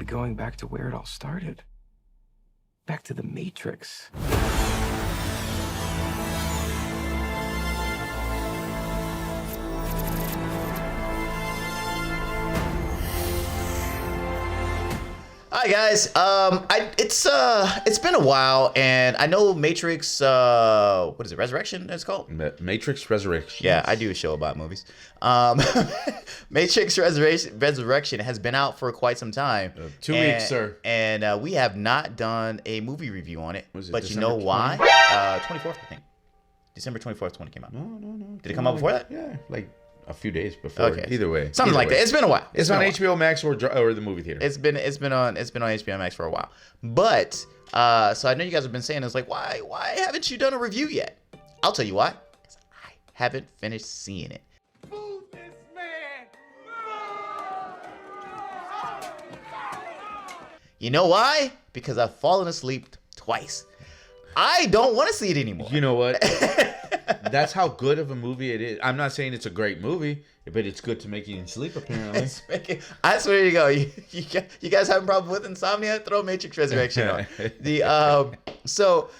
going back to where it all started. Back to the Matrix. Hi guys, it's been a while, and I know Matrix, what is it, Resurrection it's called? Matrix Resurrection. Yeah, I do a show about movies. Matrix Resurrection has been out for quite some time. 2 weeks, sir. And we have not done a movie review on it. Was it but December you know 20th? why? 24th, I think. December 24th when it came out. No. Did it come out before that? Yeah, like a few days before. Okay. Either way. Something like that. It's been a while. It's on HBO Max or the movie theater. It's been on HBO Max for a while. But so I know you guys have been saying it's like why haven't you done a review yet? I'll tell you why. 'Cause I haven't finished seeing it. Move this man! You know why? Because I've fallen asleep twice. I don't want to see it anymore. You know what? That's how good of a movie it is. I'm not saying it's a great movie, but it's good to make you sleep, apparently. I swear you go. You guys have a problem with insomnia? Throw Matrix Resurrection on. So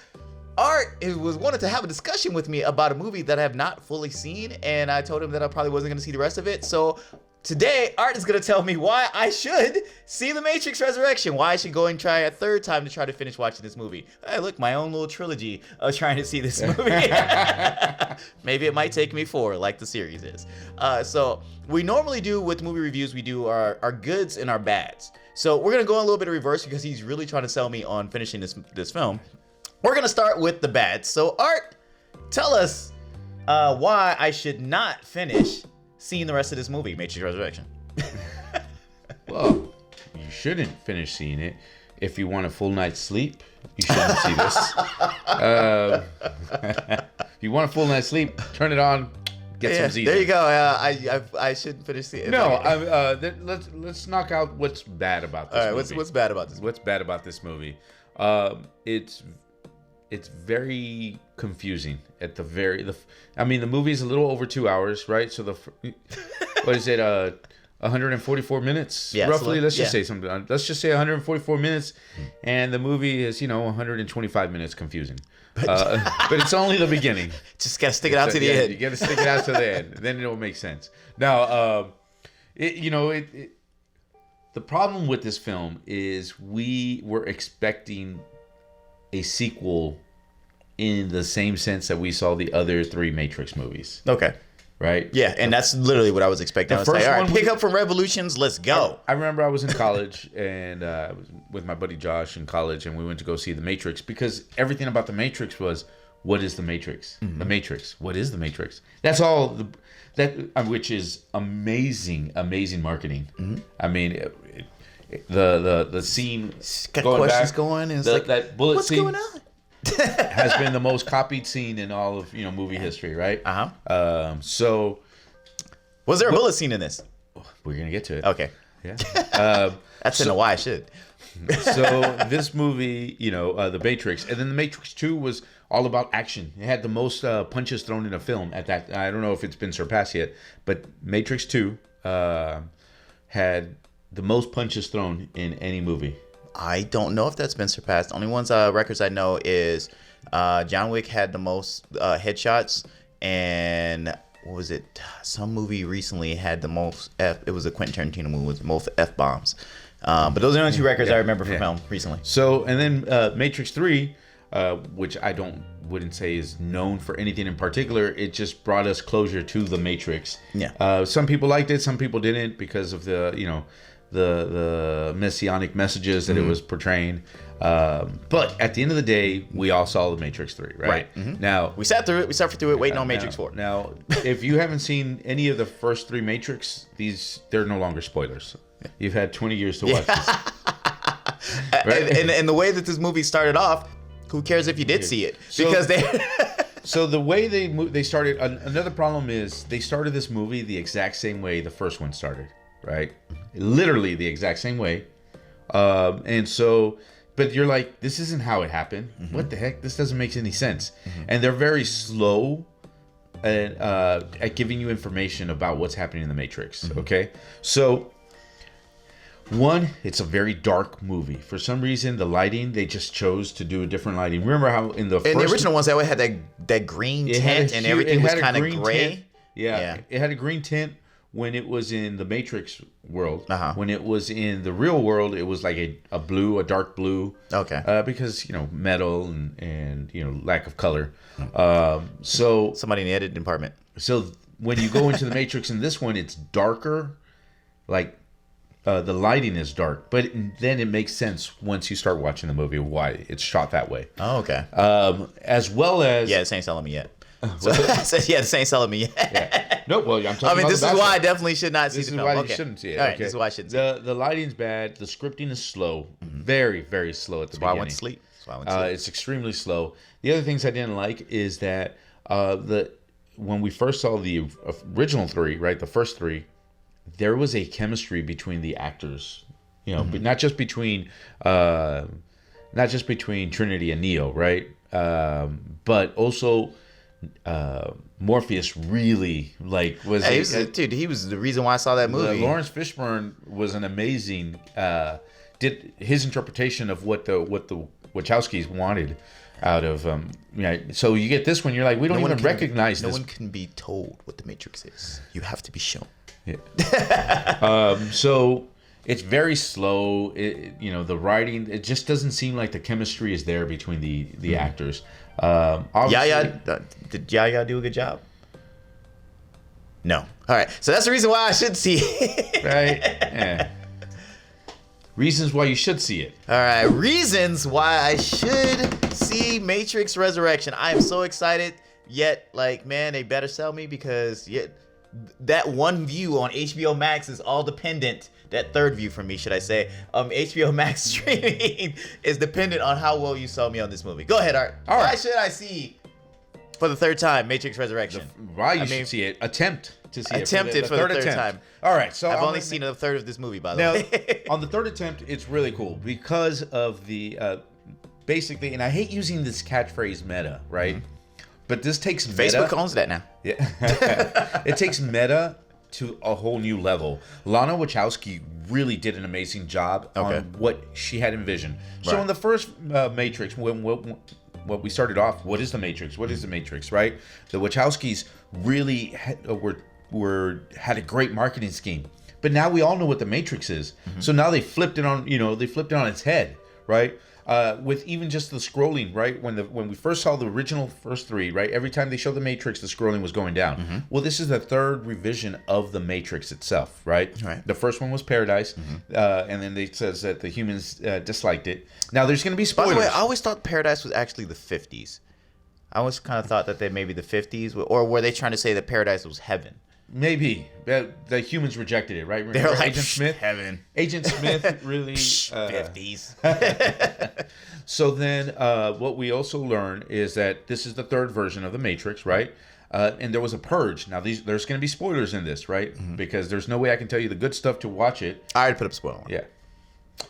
Art wanted to have a discussion with me about a movie that I have not fully seen, and I told him that I probably wasn't going to see the rest of it. So today, Art is going to tell me why I should see The Matrix Resurrection, why I should go and try a third time to try to finish watching this movie. Hey, look, my own little trilogy of trying to see this movie. Maybe it might take me 4, like the series is. So we normally do with movie reviews, we do our goods and our bads. So we're going to go a little bit of reverse because he's really trying to sell me on finishing this film. We're going to start with the bads. So Art, tell us why I should not finish seeing the rest of this movie, Matrix Resurrection. Well, you shouldn't finish seeing it. If you want a full night's sleep, you shouldn't see this. If you want a full night's sleep, turn it on, get some Z's. There you go. I shouldn't finish seeing it. No, let's knock out what's bad about this movie. What's bad about this movie? What's bad about this movie? It's very confusing at the I mean, the movie is a little over 2 hours, right? So what is it? 144 minutes, roughly. Let's just say something. Let's just say 144 minutes, and the movie is 125 minutes confusing. But it's only the beginning. Just gotta stick it out to the end. You gotta stick it out to the end. Then it'll make sense. Now, the problem with this film is we were expecting a sequel in the same sense that we saw the other 3 Matrix movies. Okay. Right? Yeah, and that's literally what I was expecting. I was like, all right, pick up from Revolutions, let's go. I remember I was in college, and I was with my buddy Josh in college, and we went to go see The Matrix, because everything about The Matrix was, what is The Matrix? Mm-hmm. The Matrix. What is The Matrix? That's all, which is amazing marketing. Mm-hmm. I mean, the scene got going questions back, going, and it's like, that bullet what's scene going on? has been the most copied scene in all of movie history, right? So was there a bullet scene in this? We're gonna get to it. Okay. Yeah. That's in why I should. So this movie, The Matrix, and then The Matrix 2 was all about action. It had the most punches thrown in a film at that. I don't know if it's been surpassed yet, but Matrix 2 had the most punches thrown in any movie. I don't know if that's been surpassed. Only ones records I know is John Wick had the most headshots, and what was it? Some movie recently had the most it was a Quentin Tarantino movie with the most F-bombs. But those are the only 2 records I remember from film recently. So, and then Matrix 3, which I wouldn't say is known for anything in particular. It just brought us closure to the Matrix. Yeah. Some people liked it, some people didn't, because of the messianic messages that it was portraying. But at the end of the day, we all saw The Matrix 3, right? Right. Mm-hmm. Now, we sat through it waiting on Matrix 4. Now, if you haven't seen any of the first 3 Matrix, they're no longer spoilers. You've had 20 years to watch this. Right? And the way that this movie started off, who cares if you did see it? Because So the way they started, another problem is they started this movie the exact same way the first one started, right? Literally the exact same way. And so, but you're like, this isn't how it happened. Mm-hmm. What the heck? This doesn't make any sense. Mm-hmm. And they're very slow at giving you information about what's happening in the Matrix. Mm-hmm. Okay, so One, it's a very dark movie. For some reason, the lighting, they just chose to do a different lighting. Remember how in the original ones, they always had that green tint and everything was kind of gray? Yeah, it had a green tint when it was in the Matrix world. Uh-huh. When it was in the real world, it was like a dark blue. Okay. Because, metal and lack of color. So somebody in the editing department. So when you go into the Matrix in this one, it's darker, like the lighting is dark, but then it makes sense once you start watching the movie why it's shot that way. Oh, okay. As well as this ain't selling me yet. So I said, this ain't selling me yet. Yeah. No, well, I'm talking about this is why I definitely should not see the film. This is why you shouldn't see it. All right, okay. this is why I shouldn't see it. The lighting's bad. The scripting is slow. Very, very slow at the beginning. That's why I went to sleep. It's extremely slow. The other things I didn't like is that when we first saw the original three, right, the first three, there was a chemistry between the actors, but not just between Trinity and Neo, right? But also Morpheus really was. Hey, he was the reason why I saw that movie. Lawrence Fishburne was an amazing. Did his interpretation of what the Wachowskis wanted out of so you get this one, you're like, we don't even recognize this. No one can be told what the Matrix is. You have to be shown. Yeah. So it's very slow. The writing, it just doesn't seem like the chemistry is there between the actors. Did Yaya do a good job? No. All right. So that's the reason why I should see it. Right. Yeah. Reasons why you should see it. All right. Reasons why I should see Matrix Resurrection. I am so excited. Yet, man, they better sell me because that one view on HBO Max is all dependent. That third view from me, should I say, HBO Max streaming is dependent on how well you sell me on this movie. Go ahead, Art. All right. Why should I see for the third time Matrix Resurrection? Why you should see it? Attempt to see it for the third time. All right. So I've only seen a third of this movie, by the way. On the third attempt, it's really cool because of the basically, and I hate using this catchphrase meta, right? Mm-hmm. But this takes meta. Facebook owns that now. Yeah. It takes meta to a whole new level. Lana Wachowski really did an amazing job on what she had envisioned. Right. So in the first Matrix, when we started off, what is the Matrix? What is the Matrix, right? The Wachowskis really had a great marketing scheme. But now we all know what the Matrix is. Mm-hmm. So now they flipped it on, on its head, right? With even just the scrolling, right? When we first saw the original first three, right? Every time they showed the Matrix, the scrolling was going down. Mm-hmm. Well, this is the third revision of the Matrix itself, right? The first one was Paradise, and then it says that the humans disliked it. Now, there's going to be spoilers. By the way, I always thought Paradise was actually the 50s. I always kind of thought that they maybe the 50s, or were they trying to say that Paradise was heaven? Maybe the humans rejected it, right? They're like, Agent Smith. Heaven. Agent Smith really 50s. So then, what we also learn is that this is the third version of the Matrix, right? And there was a purge. Now, there's going to be spoilers in this, right? Mm-hmm. Because there's no way I can tell you the good stuff to watch it. I already put up a spoiler. Yeah.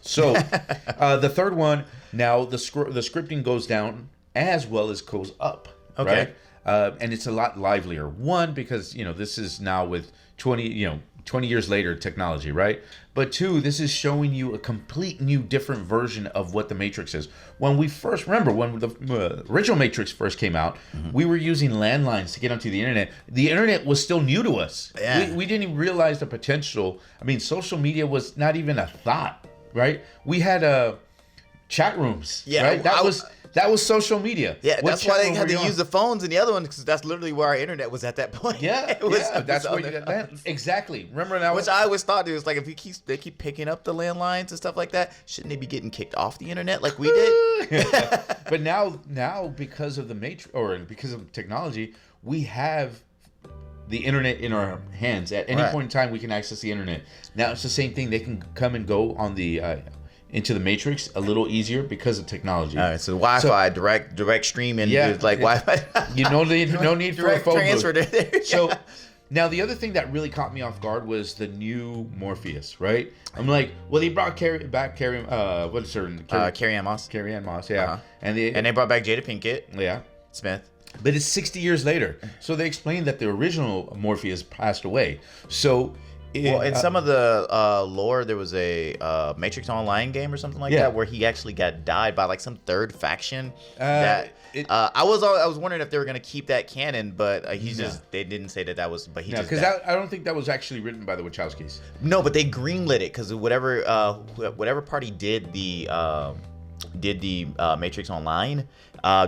So the third one, now the scripting goes down as well as goes up. Okay. Right? And it's a lot livelier. One, because this is now with 20 years later technology, right? But two, this is showing you a complete new different version of what the Matrix is. When the original Matrix first came out, we were using landlines to get onto the internet. The internet was still new to us. Yeah. We didn't even realize the potential. I mean, social media was not even a thought, right? We had chat rooms, right? That was social media. Yeah, that's why they had to use the phones and the other one, because that's literally where our internet was at that point. Yeah, that's where you got that. Exactly. Remember that? Which I always thought it was like, if they keep picking up the landlines and stuff like that, shouldn't they be getting kicked off the internet like we did? But now because of the Matrix, or because of technology, we have the internet in our hands. At any point in time, we can access the internet. Now it's the same thing. They can come and go on the into the Matrix a little easier because of technology. All right, so Wi-Fi, direct streaming, like Wi-Fi. No need for a phone transfer booth. So now the other thing that really caught me off guard was the new Morpheus, right? I'm like, well, they brought Carrie Ann Moss. Carrie Ann Moss, yeah. Uh-huh. And they brought back Jada Pinkett. Yeah. Smith. But it's 60 years later. So they explained that the original Morpheus passed away. So Well, in some of the lore, there was a Matrix Online game or something like that where he actually got died by like some third faction. I was wondering if they were gonna keep that canon, but they didn't say that was. But because I don't think that was actually written by the Wachowskis. No, but they greenlit it because whatever party did the Matrix Online,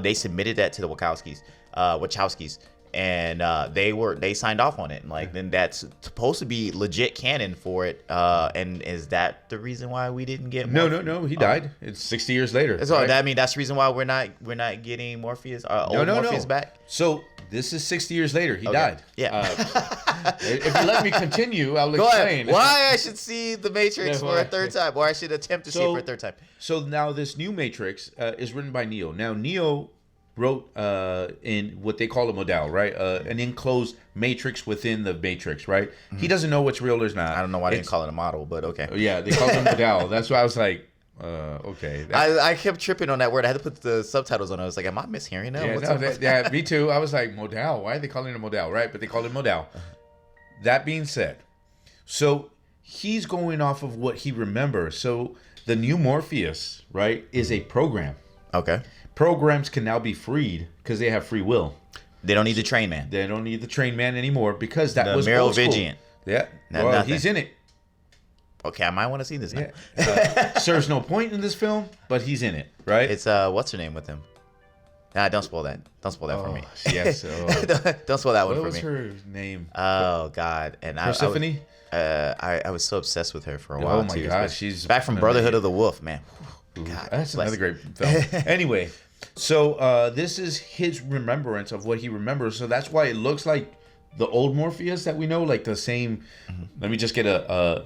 they submitted that to the Wachowskis. And they signed off on it, and like then that's supposed to be legit canon for it. And is that the reason why we didn't get Morpheus? No, he died. It's 60 years later. So I mean that's the reason why we're not getting Morpheus Morpheus back. So this is 60 years later. He died. Yeah. If you let me continue, I'll Go explain ahead. Why I should see the Matrix for a third time, or I should attempt to see it for a third time. So now this new Matrix is written by Neo. Now Neo wrote in what they call a modal, right? An enclosed matrix within the matrix, right? Mm-hmm. He doesn't know what's real or not. I don't know why they didn't call it a model, but okay. Yeah, they call it a modal. That's why I was like, okay. I kept tripping on that word. I had to put the subtitles on. I was like, am I mishearing that? Yeah, me too. I was like, modal. Why are they calling it a modal, right? But they call it modal. That being said, so he's going off of what he remembers. So the new Morpheus, right, is a program. Okay. Programs can now be freed because they have free will. They don't need the train man. They don't need the train man anymore because that was Merovingian. Yeah. Well, he's in it. Okay, I might want to see this now. Yeah. Serves no point in this film, but he's in it, right? It's what's her name with him? Nah, don't spoil that. Don't spoil that for me. Yes. Don't spoil that one for me. What was her name? Oh God, and Persephone. I was so obsessed with her for a while. Oh my gosh, she's back from Brotherhood of the Wolf, man. God, that's another great film. Anyway, so this is his remembrance of what he remembers. So that's why it looks like the old Morpheus that we know, like the same. Mm-hmm. Let me just get a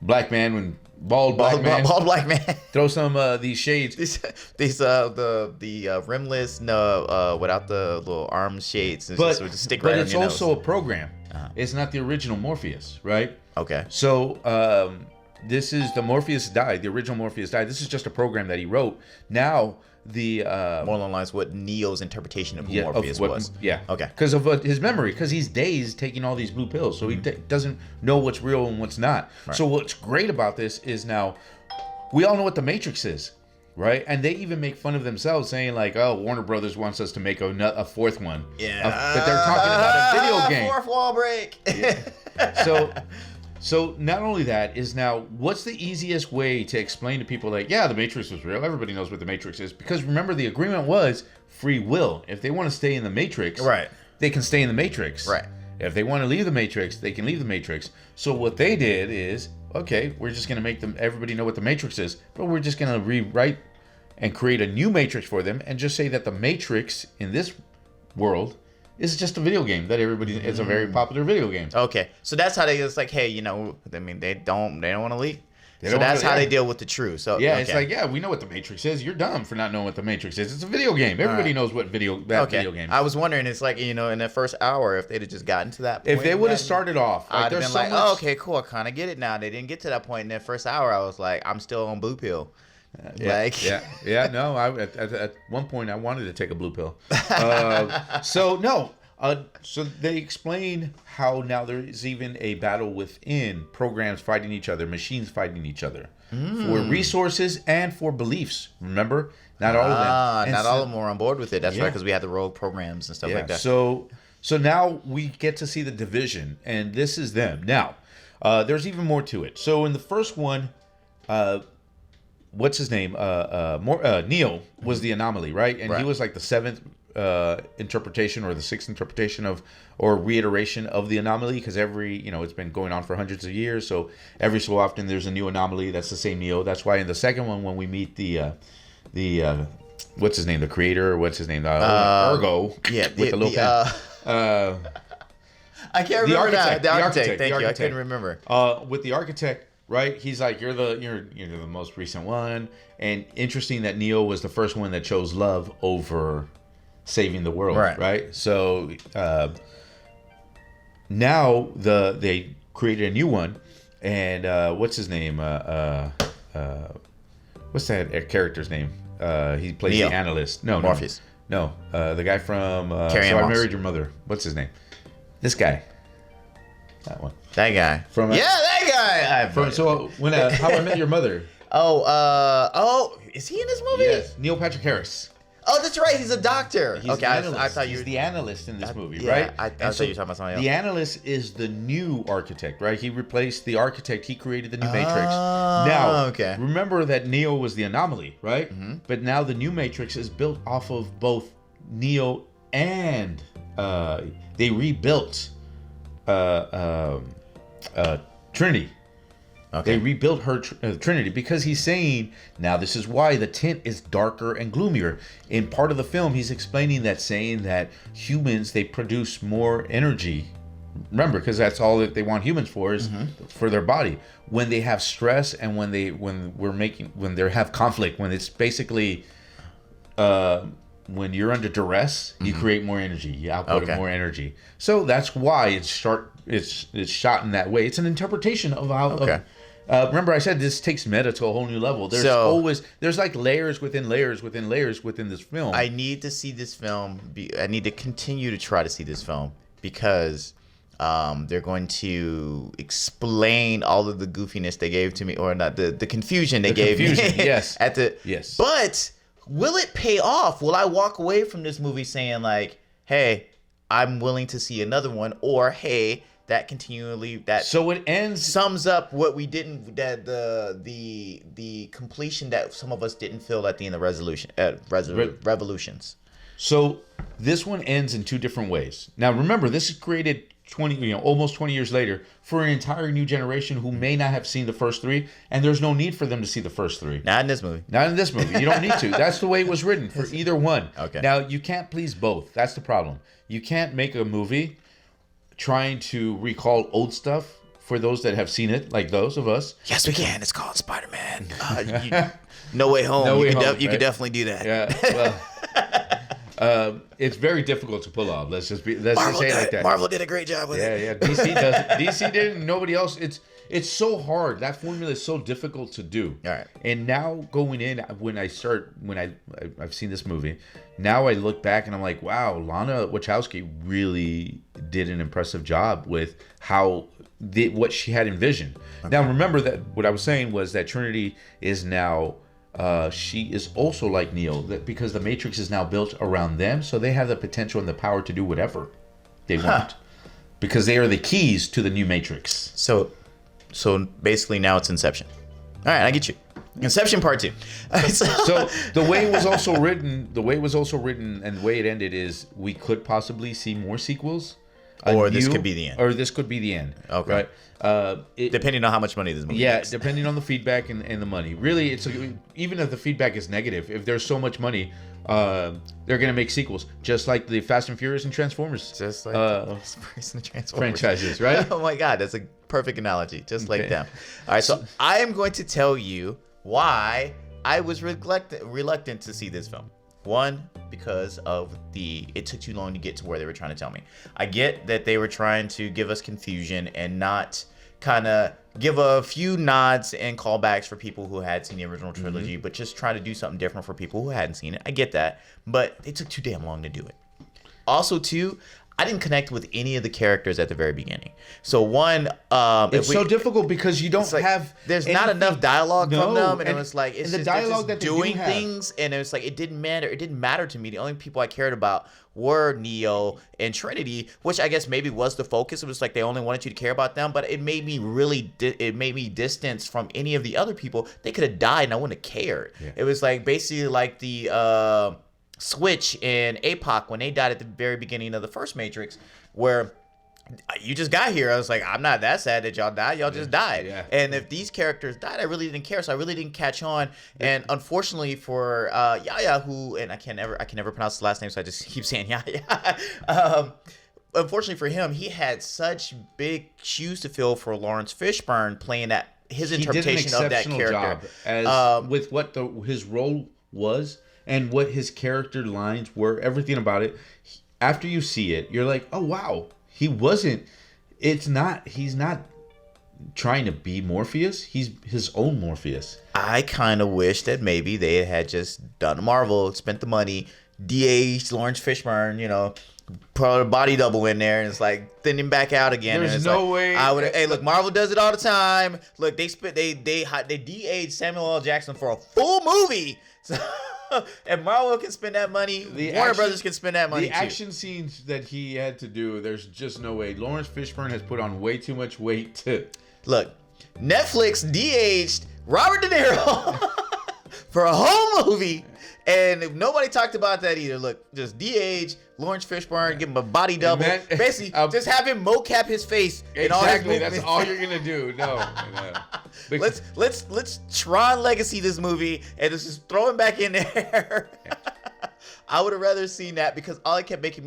black man when bald black man. Throw some these shades. These the rimless without the little arm shades. But just stick right on your nose. It's also a program. It's not the original Morpheus, right? Okay. So. This is the Morpheus died. The original Morpheus died. This is just a program that he wrote. Now the more along the lines what Neo's interpretation of who Morpheus was. Yeah. Okay. Because of his memory, because he's dazed taking all these blue pills, so he doesn't know what's real and what's not. Right. So what's great about this is now we all know what the Matrix is, right? And they even make fun of themselves, saying like, "Oh, Warner Brothers wants us to make a fourth one." Yeah. But they're talking about a video game. Fourth wall break. Yeah. So not only that is now, what's the easiest way to explain to people like, yeah, the Matrix was real. Everybody knows what the Matrix is. Because remember, the agreement was free will. If they want to stay in the Matrix, right, they can stay in the Matrix. Right. If they want to leave the Matrix, they can leave the Matrix. So what they did is, okay, we're just going to make everybody know what the Matrix is, but we're just going to rewrite and create a new Matrix for them and just say that the Matrix in this world is just a video game that everybody. It's a very popular video game. Okay, so that's how it's like, hey, I mean, they don't want to leave. So that's how they deal with the true. So yeah, okay. It's like, yeah, we know what the Matrix is. You're dumb for not knowing what the Matrix is. It's a video game. Everybody knows what video game. I was wondering, it's like, in the first hour, if they'd have just gotten to that point. If they would have started off, like, I'd have been like, oh, okay, cool, I kind of get it now. They didn't get to that point in that first hour. I was like, I'm still on blue pill. No, at one point I wanted to take a blue pill. So they explain how now there is even a battle within programs fighting each other, machines fighting each other for resources and for beliefs. Remember, not all of them. Not all of them were on board with it. That's right, because we had the rogue programs and stuff like that. So now we get to see the division, and this is them. Now, there's even more to it. So in the first one, what's his name? Neo was the anomaly, right? And he was like the seventh interpretation or the sixth interpretation of or reiteration of the anomaly, because it's been going on for hundreds of years, so every so often there's a new anomaly that's the same Neo. That's why in the second one, when we meet the what's his name, the creator, what's his name, Ergo, with the little pen, I can't remember that. The architect. Thank you. I couldn't remember. With the architect, right? He's like, you're the most recent one, and interesting that Neo was the first one that chose love over saving the world, right? So now they created a new one, and what's his name? What's that character's name? He plays Neo. The analyst. No, Morpheus. No, the guy from So I Married Your Mother. What's his name? This guy. That one. That guy. That guy. How I Met Your Mother. Is he in this movie? Yes. Neil Patrick Harris. Oh, that's right. He's a doctor. I thought you were the analyst in this movie, right? I thought you were talking about something else. The analyst is the new architect, right? He replaced the architect. He created the new Matrix. Now, remember that Neo was the anomaly, right? Mm-hmm. But now the new Matrix is built off of both Neo and they rebuilt Trinity. Okay. They rebuilt her Trinity because he's saying, now this is why the tint is darker and gloomier. In part of the film, he's explaining that, saying that humans, they produce more energy. Remember, because that's all that they want humans for is for their body. When they have stress and when they have conflict, when it's basically when you're under duress, you create more energy. You output more energy. So that's why it's shot in that way. It's an interpretation of how. Remember, I said this takes meta to a whole new level. There's like layers within layers within layers within this film. I need to see this film. I need to continue to try to see this film because they're going to explain all of the goofiness they gave to me, or not the confusion they gave me. Yes. But will it pay off? Will I walk away from this movie saying like, "Hey, I'm willing to see another one," or "Hey, so it ends sums up what we didn't, that the completion that some of us didn't feel at the end of Revolutions." So this one ends in two different ways. Now remember, this is created almost 20 years later for an entire new generation who may not have seen the first three, and there's no need for them to see the first three. Not in this movie. You don't need to. That's the way it was written for either one. Okay. Now you can't please both. That's the problem. You can't make a movie trying to recall old stuff for those that have seen it, like those of us. Yes, we can. It's called Spider-Man. No Way Home. You could definitely do that. Yeah. Well, it's very difficult to pull off. Let's just say it like that. Marvel did a great job with it. Yeah. DC does it. DC did it. And nobody else. It's so hard. That formula is so difficult to do. All right. And now going in, when I've seen this movie, now I look back and I'm like, wow, Lana Wachowski really did an impressive job with what she had envisioned. Okay. Now remember that what I was saying was that Trinity is now, she is also like Neo, that because the Matrix is now built around them, so they have the potential and the power to do whatever they want, because they are the keys to the new Matrix. So basically now it's Inception. All right, I get you. Inception Part 2. So the way it was also written, and the way it ended is we could possibly see more sequels. This could be the end. Okay. Right? Depending on how much money this movie makes. Depending on the feedback and the money. Really, even if the feedback is negative, if there's so much money, they're going to make sequels. Just like the Fast and Furious and Transformers. Just like the Fast and Transformers. Franchises, right? Oh my God, that's a perfect analogy. Just like them. All right, so I am going to tell you why I was reluctant to see this film. One, because of it took too long to get to where they were trying to tell me. I get that they were trying to give us confusion and not kind of give a few nods and callbacks for people who had seen the original trilogy, but just try to do something different for people who hadn't seen it. I get that, but it took too damn long to do it. Also, two, I didn't connect with any of the characters at the very beginning. So one, it's so difficult because you don't have. There's not enough dialogue from them, and it was like the dialogue that doing things, and it was like it didn't matter. It didn't matter to me. The only people I cared about were Neo and Trinity, which I guess maybe was the focus. It was like they only wanted you to care about them, but it made me distance from any of the other people. They could have died, and I wouldn't have cared. Yeah. It was like basically like the Switch and APOC when they died at the very beginning of the first Matrix, where you just got here. I was like, I'm not that sad that y'all died. Y'all just died. Yeah. And if these characters died, I really didn't care. So I really didn't catch on. And unfortunately for Yaya, who, and I can never pronounce his last name, so I just keep saying Yaya. Unfortunately for him, he had such big shoes to fill for Lawrence Fishburne playing his interpretation of that character. With what his role was. And what his character lines were, everything about it. After you see it, you're like, oh, wow. He's not trying to be Morpheus. He's his own Morpheus. I kind of wish that maybe they had just done Marvel, spent the money, de-aged Lawrence Fishburne, put a body double in there, and it's like thinning back out again. There's and it's no like, way. I would. Hey, look, Marvel does it all the time. Look, they de-aged Samuel L. Jackson for a full movie. So, and Marvel can spend that money. Warner Brothers can spend that money. The action scenes that he had to do, there's just no way. Lawrence Fishburne has put on way too much weight to Look, Netflix de-aged Robert De Niro for a whole movie, and nobody talked about that either. Look, just de-age Lawrence Fishburne, give him a body double. Basically, just have him mocap his face. Exactly, that's all you're gonna do. No. Let's Tron Legacy this movie and just throw him back in there. I would have rather seen that because all it kept making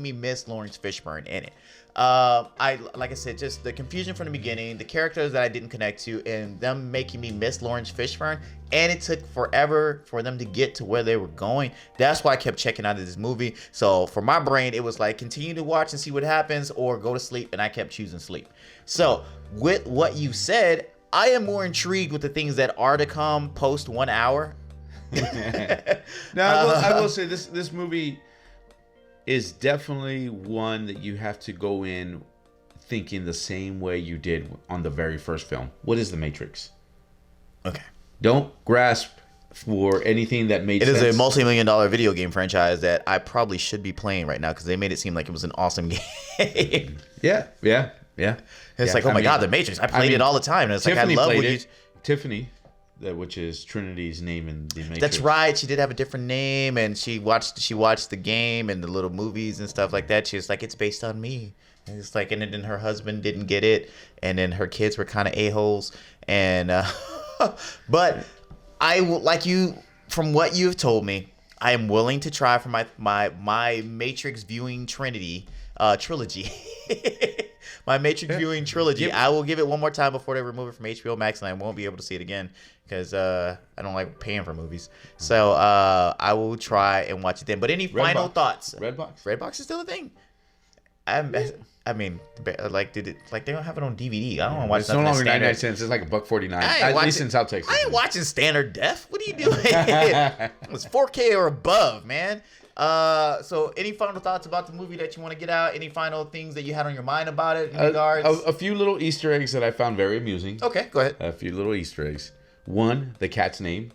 me miss Lawrence Fishburne in it. Like I said, just the confusion from the beginning, the characters that I didn't connect to, and them making me miss Lawrence Fishburne, and it took forever for them to get to where they were going. That's why I kept checking out of this movie. So for my brain, it was like continue to watch and see what happens, or go to sleep, and I kept choosing sleep. So with what you said, I am more intrigued with the things that are to come post 1 hour. Now I will say this movie is definitely one that you have to go in thinking the same way you did on the very first film. What is The Matrix? Okay. Don't grasp for anything that made sense. It is a multi-million-dollar video game franchise that I probably should be playing right now because they made it seem like it was an awesome game. Yeah. It's like, oh my God, The Matrix. I played it all the time. And it's Tiffany like, I love played when it. Tiffany, which is Trinity's name in The Matrix. That's right. She did have a different name, and she watched the game and the little movies and stuff like that. She was like, it's based on me. And it's like, and then her husband didn't get it, and then her kids were kind of a-holes. And but I like you from what you've told me, I am willing to try for my Matrix viewing trilogy. My Matrix viewing trilogy. I will give it one more time before they remove it from HBO Max, and I won't be able to see it again because I don't like paying for movies. So I will try and watch it then. But any final thoughts? Redbox is still a thing. I mean, like, they don't have it on DVD. I don't want to watch. It's no longer 99 cents. It's like $1.49. At least in South Texas. I ain't watching standard def. What are you doing? It's 4K or above, man. So any final thoughts about the movie that you want to get out? Any final things that you had on your mind about it in regards? A few little Easter eggs that I found very amusing. Okay, go ahead. A few little Easter eggs. One, the cat's name.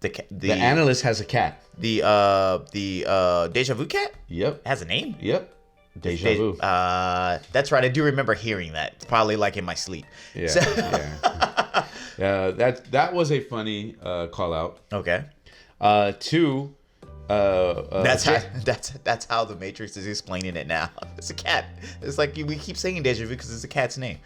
The analyst has a cat. The Deja Vu cat? Yep. Has a name? Yep. Deja Vu. That's right. I do remember hearing that. It's probably like in my sleep. Yeah. That was a funny call out. Okay. Two. That's how the Matrix is explaining it now. It's a cat. It's like we keep saying Deja Vu because it's a cat's name.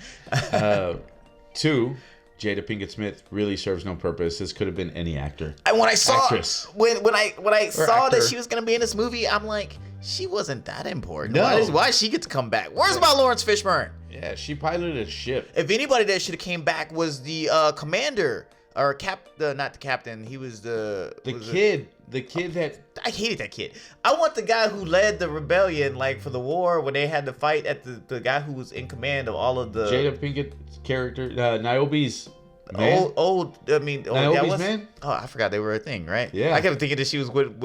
Two. Jada Pinkett Smith really serves no purpose. This could have been any actor. And when I saw when I saw actor. that she was gonna be in this movie, I'm like, she wasn't that important. No. Why does she get to come back? Where's about Lawrence Fishburne? Yeah, she piloted a ship. If anybody that should have came back was the commander or not the captain. He was the kid. The kid that I hated that kid. I want the guy who led the rebellion, like for the war when they had to fight at the guy who was in command of all of the Jada Pinkett's character, Niobe's man. Niobe's man. Oh, I forgot they were a thing, right? Yeah. I kept thinking that she was with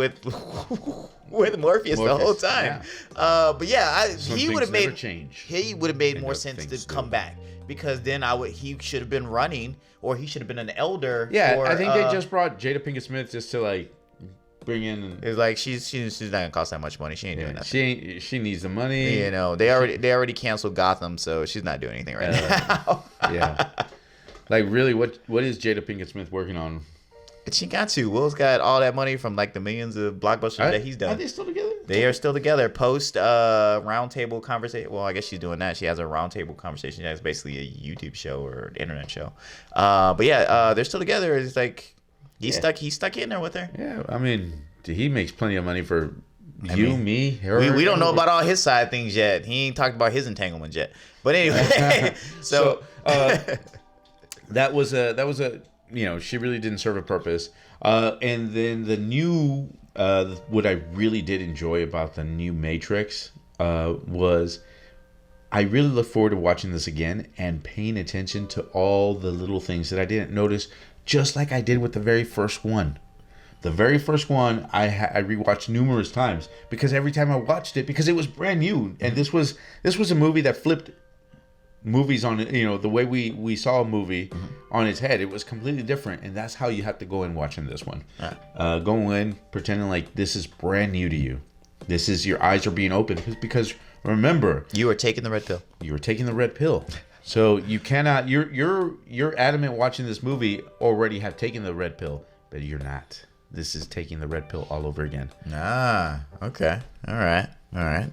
Morpheus the whole time. Yeah. But yeah, he would have made more Never sense to things come do. back because then he should have been running or he should have been an elder. Yeah, or, I think they just brought Jada Pinkett Smith just to like bring in. It's like she's not gonna cost that much money. She ain't doing nothing. She needs the money. You know, they already canceled Gotham, so she's not doing anything right now. Yeah. Like really, what is Jada Pinkett Smith working on? She got to. Will's got all that money from like the millions of blockbusters that he's done. Are they still together? They are still together. Post roundtable conversation. Well, I guess she's doing that. She has a roundtable conversation. That's basically a YouTube show or an internet show. But yeah, they're still together. It's like he's stuck in there with her. Yeah, I mean, he makes plenty of money for me, her. We don't know about all his side things yet. He ain't talked about his entanglements yet. But anyway, so that was a she really didn't serve a purpose. And then the new what I really did enjoy about the new Matrix was I really look forward to watching this again and paying attention to all the little things that I didn't notice, just like I did with the very first one. The very first one I rewatched numerous times because every time I watched it, because it was brand new, and this was a movie that flipped movies on, the way we saw a movie on its head. It was completely different, and that's how you have to go in watching this one. Go in pretending like this is brand new to you. This is, your eyes are being opened because remember, you are taking the red pill. You are taking the red pill. So you cannot. You're adamant watching this movie already have taken the red pill, but you're not. This is taking the red pill all over again. Okay. All right.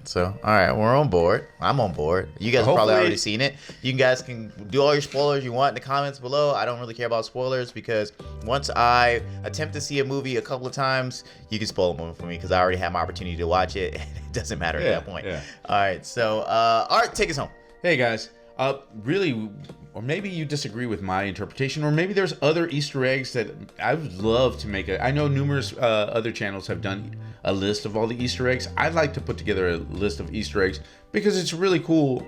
So, all right, we're on board. I'm on board. You guys have probably already seen it. You guys can do all your spoilers you want in the comments below. I don't really care about spoilers because once I attempt to see a movie a couple of times, you can spoil a movie for me because I already have my opportunity to watch it. And it doesn't matter at that point. Yeah. All right. So, Art, take us home. Hey, guys. Really, or maybe you disagree with my interpretation, or maybe there's other Easter eggs that I would love to make. I know numerous other channels have done a list of all the Easter eggs. I'd like to put together a list of Easter eggs because it's really cool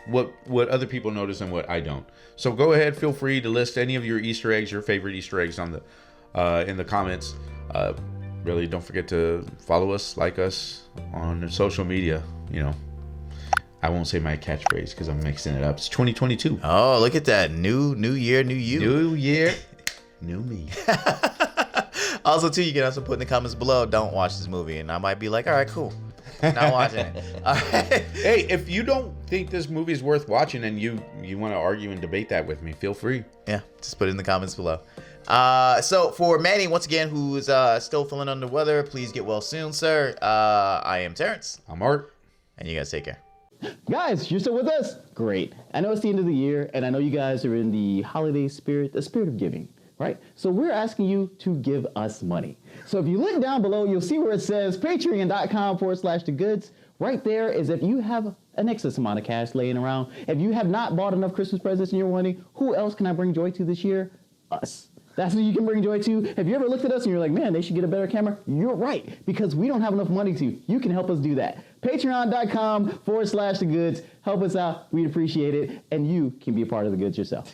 what other people notice and what I don't. So go ahead, feel free to list any of your Easter eggs, your favorite Easter eggs on the in the comments. Really, don't forget to follow us, like us on social media. I won't say my catchphrase because I'm mixing it up. It's 2022. Oh, look at that. New year, new you. New year, new me. Also, too, you can also put in the comments below, don't watch this movie. And I might be like, all right, cool. Not watching it. All right. Hey, if you don't think this movie is worth watching and you want to argue and debate that with me, feel free. Yeah, just put it in the comments below. So for Manny, once again, who's still feeling under the weather, please get well soon, sir. I am Terrence. I'm Art. And you guys take care. Guys, you're still with us? Great. I know it's the end of the year, and I know you guys are in the holiday spirit, the spirit of giving, right? So we're asking you to give us money. So if you look down below, you'll see where it says patreon.com/thegoods. Right there is if you have an excess amount of cash laying around. If you have not bought enough Christmas presents and you're wondering, who else can I bring joy to this year? Us. That's who you can bring joy to. Have you ever looked at us and you're like, man, they should get a better camera? You're right, because we don't have enough money to. You can help us do that. Patreon.com/thegoods. Help us out. We'd appreciate it. And you can be a part of the goods yourself.